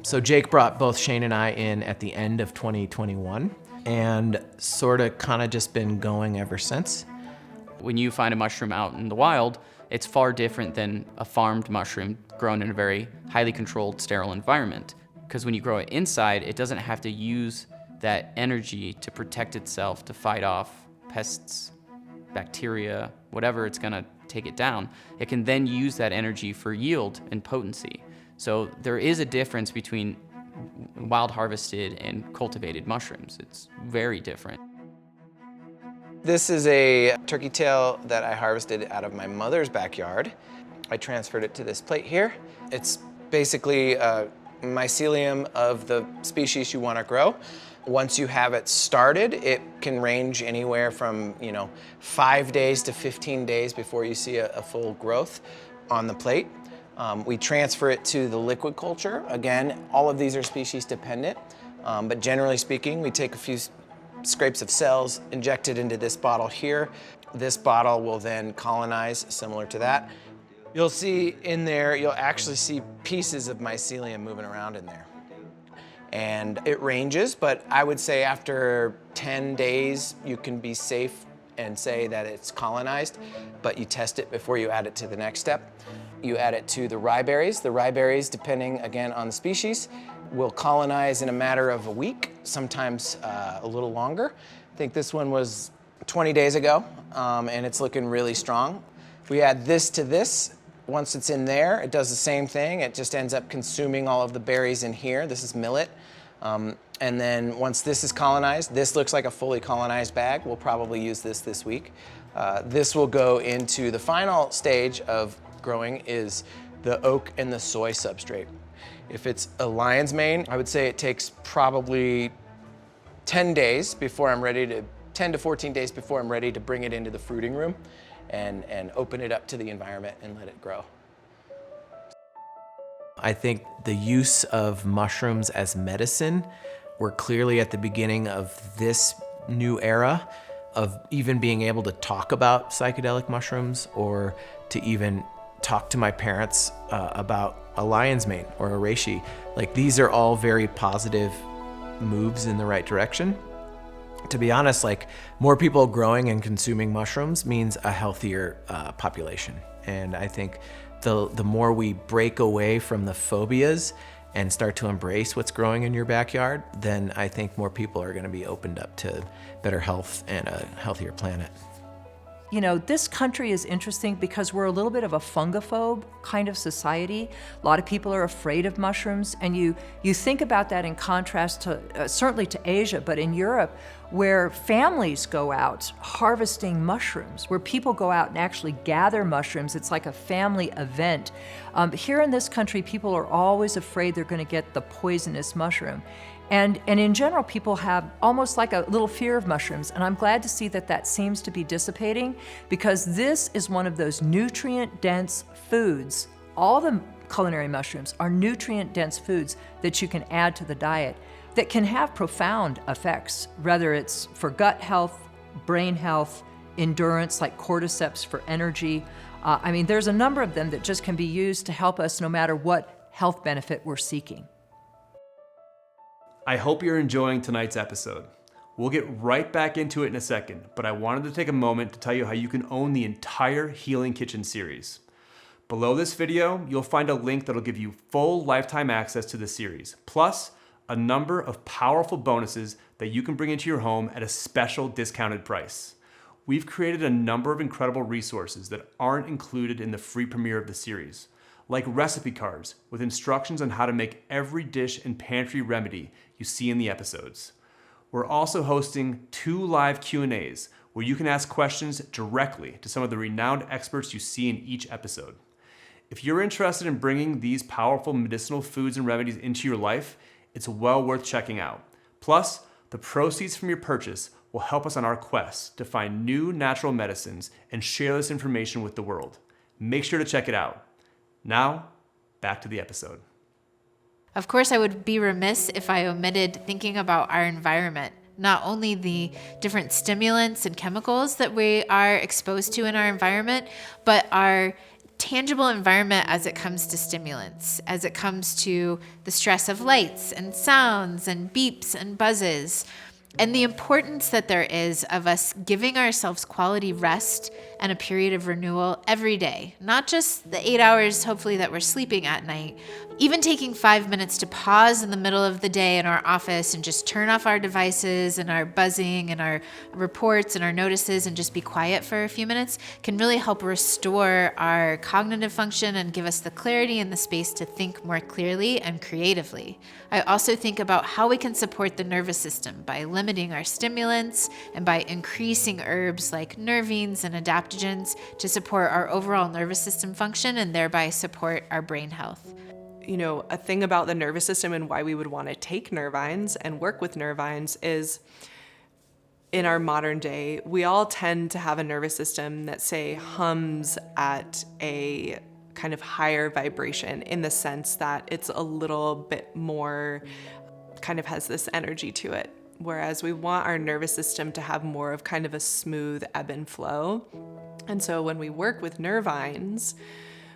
So Jake brought both Shane and I in at the end of 2021 and sort of kind of just been going ever since. When you find a mushroom out in the wild, it's far different than a farmed mushroom grown in a very highly controlled, sterile environment. Because when you grow it inside, it doesn't have to use that energy to protect itself, to fight off pests, bacteria, whatever it's gonna take it down. It can then use that energy for yield and potency. So there is a difference between wild harvested and cultivated mushrooms. It's very different. This is a turkey tail that I harvested out of my mother's backyard. I transferred it to this plate here. It's basically a mycelium of the species you want to grow. Once you have it started, it can range anywhere from 5 days to 15 days before you see a full growth on the plate. We transfer it to the liquid culture. Again, all of these are species dependent, but generally speaking, we take a few scrapes of cells, inject it into this bottle here. This bottle will then colonize, similar to that. You'll see in there, you'll actually see pieces of mycelium moving around in there. And it ranges, but I would say after 10 days, you can be safe and say that it's colonized, but you test it before you add it to the next step. You add it to the rye berries. The rye berries, depending again on the species, will colonize in a matter of a week, sometimes a little longer. I think this one was 20 days ago, and it's looking really strong. We add this to this. Once it's in there, it does the same thing. It just ends up consuming all of the berries in here. This is millet. And then once this is colonized, this looks like a fully colonized bag. We'll probably use this week. This will go into the final stage of growing is the oak and the soy substrate. If it's a lion's mane, I would say it takes probably 10 days before I'm ready to, 10 to 14 days before I'm ready to bring it into the fruiting room and open it up to the environment and let it grow. I think the use of mushrooms as medicine, we're clearly at the beginning of this new era of even being able to talk about psychedelic mushrooms or to even talk to my parents about a lion's mane or a reishi. Like, these are all very positive moves in the right direction. To be honest, like, more people growing and consuming mushrooms means a healthier population. And I think the more we break away from the phobias and start to embrace what's growing in your backyard, then I think more people are going to be opened up to better health and a healthier planet. You know, this country is interesting because we're a little bit of a fungophobe kind of society. A lot of people are afraid of mushrooms, and you think about that in contrast to, certainly to Asia, but in Europe, where families go out harvesting mushrooms, where people go out and actually gather mushrooms. It's like a family event. Here in this country, people are always afraid they're gonna get the poisonous mushroom. And in general, people have almost like a little fear of mushrooms, and I'm glad to see that that seems to be dissipating, because this is one of those nutrient-dense foods. All the culinary mushrooms are nutrient-dense foods that you can add to the diet that can have profound effects, whether it's for gut health, brain health, endurance, like cordyceps for energy. I mean, there's a number of them that just can be used to help us no matter what health benefit we're seeking. I hope you're enjoying tonight's episode. We'll get right back into it in a second, but I wanted to take a moment to tell you how you can own the entire Healing Kitchen series. Below this video, you'll find a link that'll give you full lifetime access to the series, plus a number of powerful bonuses that you can bring into your home at a special discounted price. We've created a number of incredible resources that aren't included in the free premiere of the series, like recipe cards with instructions on how to make every dish and pantry remedy you see in the episodes. We're also hosting 2 live Q&As where you can ask questions directly to some of the renowned experts you see in each episode. If you're interested in bringing these powerful medicinal foods and remedies into your life, it's well worth checking out. Plus, the proceeds from your purchase will help us on our quest to find new natural medicines and share this information with the world. Make sure to check it out. Now, back to the episode. Of course, I would be remiss if I omitted thinking about our environment, not only the different stimulants and chemicals that we are exposed to in our environment, but our tangible environment as it comes to stimulants, as it comes to the stress of lights and sounds and beeps and buzzes, and the importance that there is of us giving ourselves quality rest and a period of renewal every day, not just the 8 hours, hopefully, that we're sleeping at night. Even taking 5 minutes to pause in the middle of the day in our office and just turn off our devices and our buzzing and our reports and our notices and just be quiet for a few minutes can really help restore our cognitive function and give us the clarity and the space to think more clearly and creatively. I also think about how we can support the nervous system by limiting our stimulants and by increasing herbs like nervines and adaptogens to support our overall nervous system function and thereby support our brain health. You know, a thing about the nervous system and why we would want to take Nervines and work with Nervines is in our modern day, we all tend to have a nervous system that, say, hums at a kind of higher vibration in the sense that it's a little bit more, kind of has this energy to it. Whereas we want our nervous system to have more of kind of a smooth ebb and flow. And so when we work with Nervines,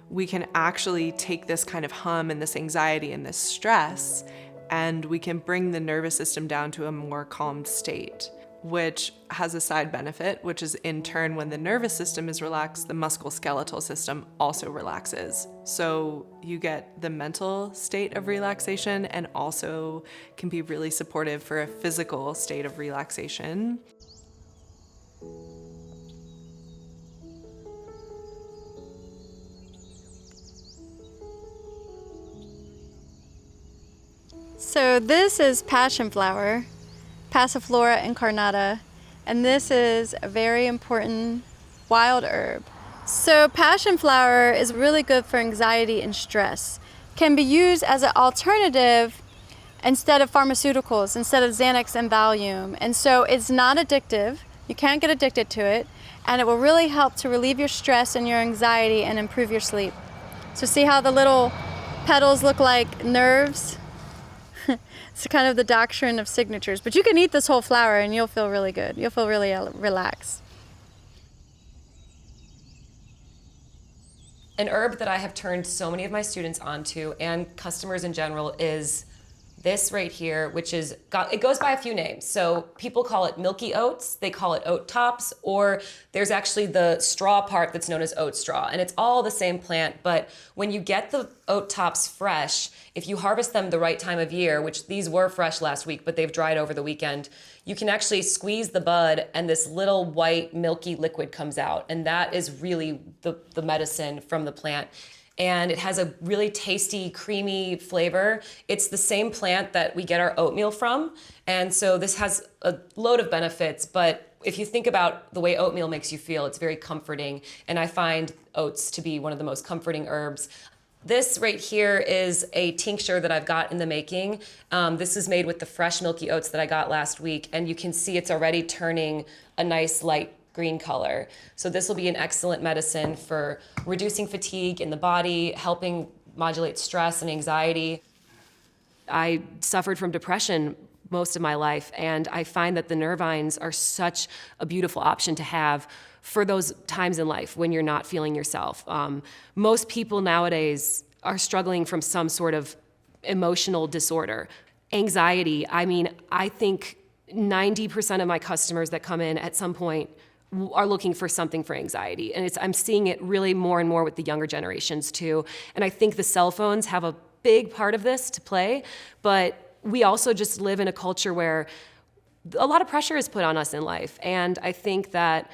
we can actually take this kind of hum and this anxiety and this stress, and we can bring the nervous system down to a more calmed state, which has a side benefit, which is in turn, when the nervous system is relaxed, the musculoskeletal system also relaxes. So you get the mental state of relaxation and also can be really supportive for a physical state of relaxation. So this is passion flower, Passiflora incarnata, and this is a very important wild herb. So passion flower is really good for anxiety and stress. Can be used as an alternative instead of pharmaceuticals, instead of Xanax and Valium. And so it's not addictive. You can't get addicted to it. And it will really help to relieve your stress and your anxiety and improve your sleep. So see how the little petals look like nerves? It's kind of the doctrine of signatures. But you can eat this whole flower and you'll feel really good. You'll feel really relaxed. An herb that I have turned so many of my students onto and customers in general is this right here, which is, it goes by a few names. So people call it milky oats, they call it oat tops, or there's actually the straw part that's known as oat straw. And it's all the same plant, but when you get the oat tops fresh, if you harvest them the right time of year, which these were fresh last week, but they've dried over the weekend, you can actually squeeze the bud and this little white milky liquid comes out. And that is really the medicine from the plant. And it has a really tasty, creamy flavor. It's the same plant that we get our oatmeal from. And so this has a load of benefits, but if you think about the way oatmeal makes you feel, it's very comforting. And I find oats to be one of the most comforting herbs. This right here is a tincture that I've got in the making. This is made with the fresh milky oats that I got last week. And you can see it's already turning a nice light green color. So this will be an excellent medicine for reducing fatigue in the body, helping modulate stress and anxiety. I suffered from depression most of my life, and I find that the Nervines are such a beautiful option to have for those times in life when you're not feeling yourself. Most people nowadays are struggling from some sort of emotional disorder. Anxiety, I mean, I think 90% of my customers that come in at some point are looking for something for anxiety. And I'm seeing it really more and more with the younger generations too. And I think the cell phones have a big part of this to play, but we also just live in a culture where a lot of pressure is put on us in life. And I think that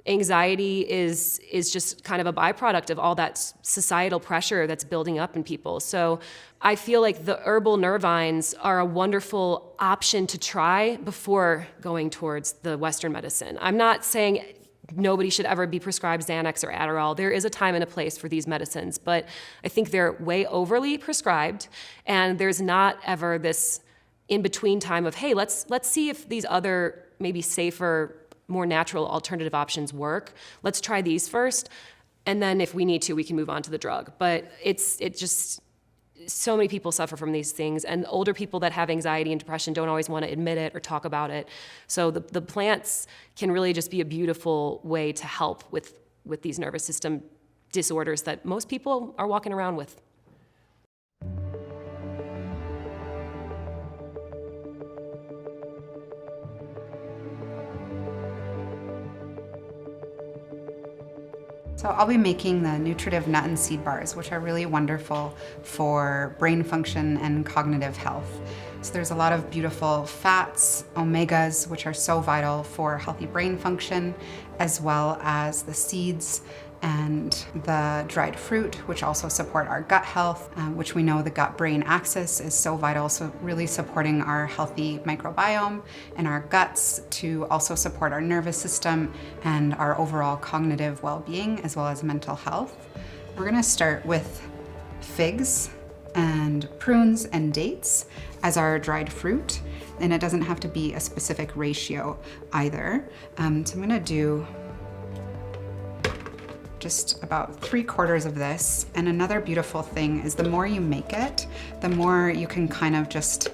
anxiety is just kind of a byproduct of all that societal pressure that's building up in people. So I feel like the herbal Nervines are a wonderful option to try before going towards the Western medicine. I'm not saying nobody should ever be prescribed Xanax or Adderall. There is a time and a place for these medicines, but I think they're way overly prescribed, and there's not ever this in-between time of, hey, let's see if these other maybe safer, more natural alternative options work. Let's try these first, and then if we need to, we can move on to the drug. But it just, so many people suffer from these things, and older people that have anxiety and depression don't always want to admit it or talk about it. So the plants can really just be a beautiful way to help with these nervous system disorders that most people are walking around with. So I'll be making the nutritive nut and seed bars, which are really wonderful for brain function and cognitive health. So there's a lot of beautiful fats, omegas, which are so vital for healthy brain function, as well as the seeds and the dried fruit, which also support our gut health, which we know the gut-brain axis is so vital, so really supporting our healthy microbiome in our guts to also support our nervous system and our overall cognitive well-being, as well as mental health. We're gonna start with figs and prunes and dates as our dried fruit, and it doesn't have to be a specific ratio either. So I'm gonna do just about 3/4 of this. And another beautiful thing is the more you make it, the more you can kind of just,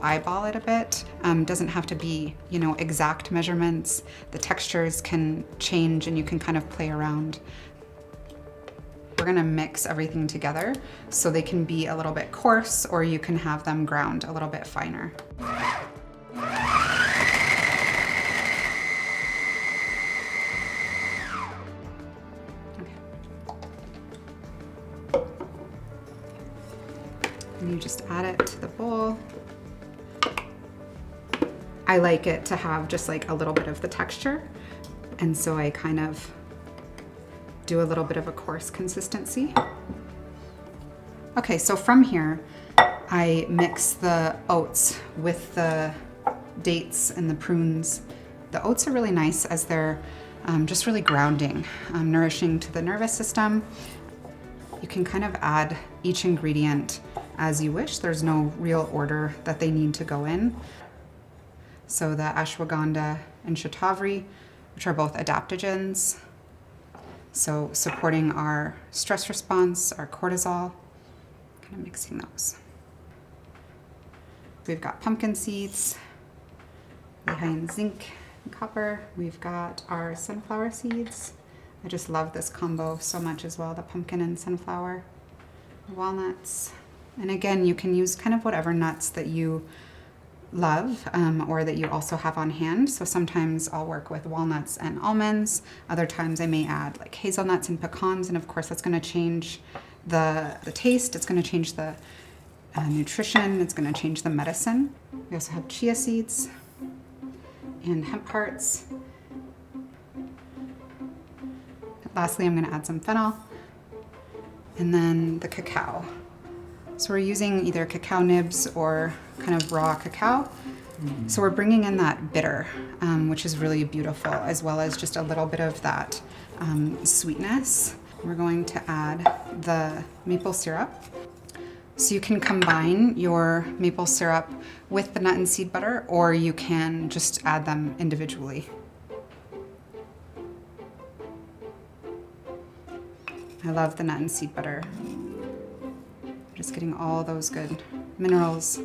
eyeball it a bit. Doesn't have to be, exact measurements. The textures can change and you can kind of play around. We're gonna mix everything together so they can be a little bit coarse, or you can have them ground a little bit finer. And you just add it to the bowl. I like it to have just like a little bit of the texture, and so I kind of do a little bit of a coarse consistency. Okay, so from here, I mix the oats with the dates and the prunes. The oats are really nice as they're just really grounding, nourishing to the nervous system. You can kind of add each ingredient as you wish. There's no real order that they need to go in. So the ashwagandha and shatavari, which are both adaptogens, so supporting our stress response, our cortisol, kind of mixing those. We've got pumpkin seeds, really high in zinc and copper. We've got our sunflower seeds. I just love this combo so much as well, the pumpkin and sunflower. Walnuts. And again, you can use kind of whatever nuts that you love or that you also have on hand. So sometimes I'll work with walnuts and almonds. Other times I may add like hazelnuts and pecans. And of course that's going to change the taste. It's going to change the nutrition. It's going to change the medicine. We also have chia seeds and hemp hearts. Lastly, I'm going to add some fennel and then the cacao. So we're using either cacao nibs or kind of raw cacao. So we're bringing in that bitter, which is really beautiful, as well as just a little bit of that sweetness. We're going to add the maple syrup. So you can combine your maple syrup with the nut and seed butter, or you can just add them individually. I love the nut and seed butter. Just getting all those good minerals,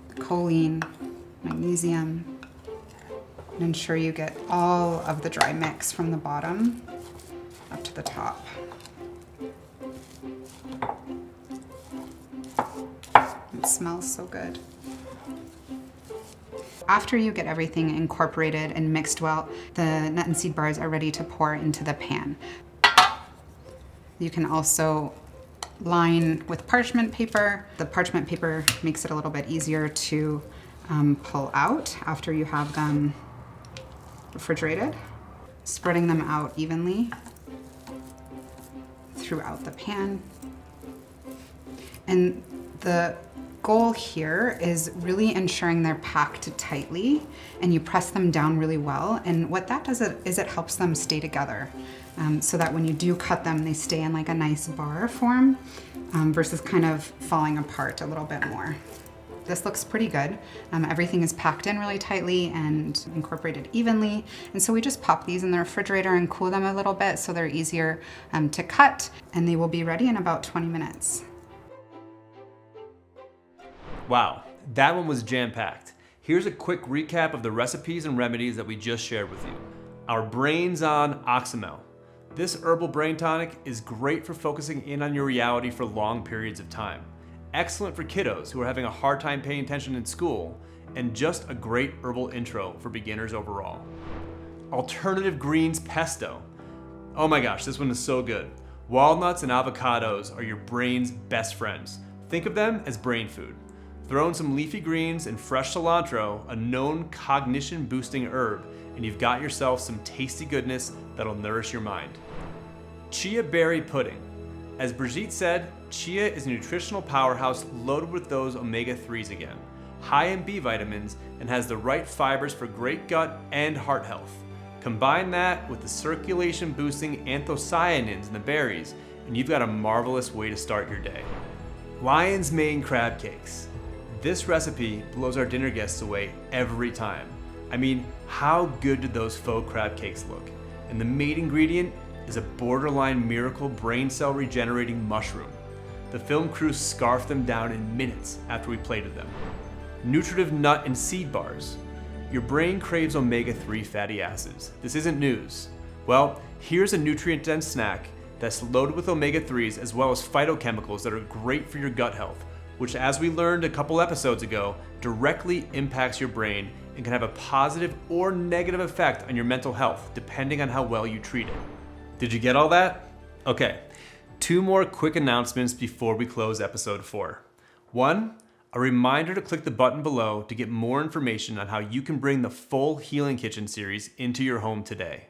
the choline, magnesium, and ensure you get all of the dry mix from the bottom up to the top. It smells so good. After you get everything incorporated and mixed well, the nut and seed bars are ready to pour into the pan. You can also line with parchment paper. The parchment paper makes it a little bit easier to pull out after you have them refrigerated. Spreading them out evenly throughout the pan. And the goal here is really ensuring they're packed tightly and you press them down really well. And what that does is it helps them stay together so that when you do cut them, they stay in like a nice bar form versus kind of falling apart a little bit more. This looks pretty good. Everything is packed in really tightly and incorporated evenly. And so we just pop these in the refrigerator and cool them a little bit so they're easier to cut, and they will be ready in about 20 minutes. Wow, that one was jam-packed. Here's a quick recap of the recipes and remedies that we just shared with you. Our brains on Oxymel. This herbal brain tonic is great for focusing in on your reality for long periods of time. Excellent for kiddos who are having a hard time paying attention in school, and just a great herbal intro for beginners overall. Alternative Greens Pesto. Oh my gosh, this one is so good. Walnuts and avocados are your brain's best friends. Think of them as brain food. Throw in some leafy greens and fresh cilantro, a known cognition-boosting herb, and you've got yourself some tasty goodness that'll nourish your mind. Chia berry pudding. As Brigitte said, chia is a nutritional powerhouse loaded with those omega-3s again, high in B vitamins, and has the right fibers for great gut and heart health. Combine that with the circulation-boosting anthocyanins in the berries, and you've got a marvelous way to start your day. Lion's Mane crab cakes. This recipe blows our dinner guests away every time. I mean, how good did those faux crab cakes look? And the main ingredient is a borderline miracle brain cell regenerating mushroom. The film crew scarfed them down in minutes after we plated them. Nutritive nut and seed bars. Your brain craves omega-3 fatty acids. This isn't news. Well, here's a nutrient-dense snack that's loaded with omega-3s as well as phytochemicals that are great for your gut health, which, as we learned a couple episodes ago, directly impacts your brain and can have a positive or negative effect on your mental health, depending on how well you treat it. Did you get all that? Okay, 2 more quick announcements before we close episode 4. 1, a reminder to click the button below to get more information on how you can bring the full Healing Kitchen series into your home today.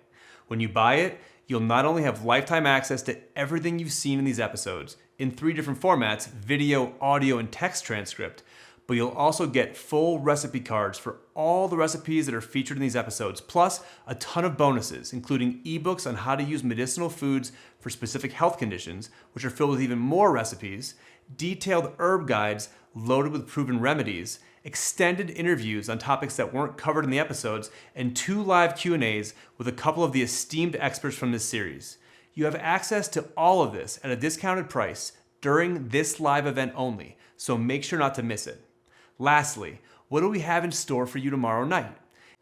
When you buy it, you'll not only have lifetime access to everything you've seen in these episodes, in 3 different formats: video, audio, and text transcript. But you'll also get full recipe cards for all the recipes that are featured in these episodes, plus a ton of bonuses, including ebooks on how to use medicinal foods for specific health conditions, which are filled with even more recipes, detailed herb guides loaded with proven remedies, extended interviews on topics that weren't covered in the episodes, and 2 live Q&As with a couple of the esteemed experts from this series. You have access to all of this at a discounted price during this live event only, so make sure not to miss it. Lastly, what do we have in store for you tomorrow night?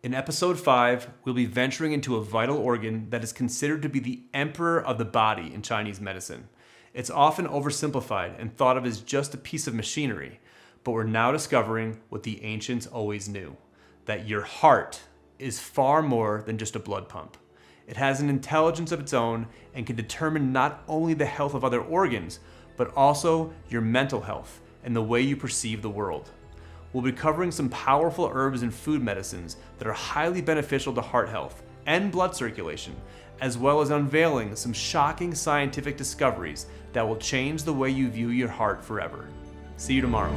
In episode 5, we'll be venturing into a vital organ that is considered to be the emperor of the body in Chinese medicine. It's often oversimplified and thought of as just a piece of machinery, but we're now discovering what the ancients always knew, that your heart is far more than just a blood pump. It has an intelligence of its own and can determine not only the health of other organs, but also your mental health and the way you perceive the world. We'll be covering some powerful herbs and food medicines that are highly beneficial to heart health and blood circulation, as well as unveiling some shocking scientific discoveries that will change the way you view your heart forever. See you tomorrow.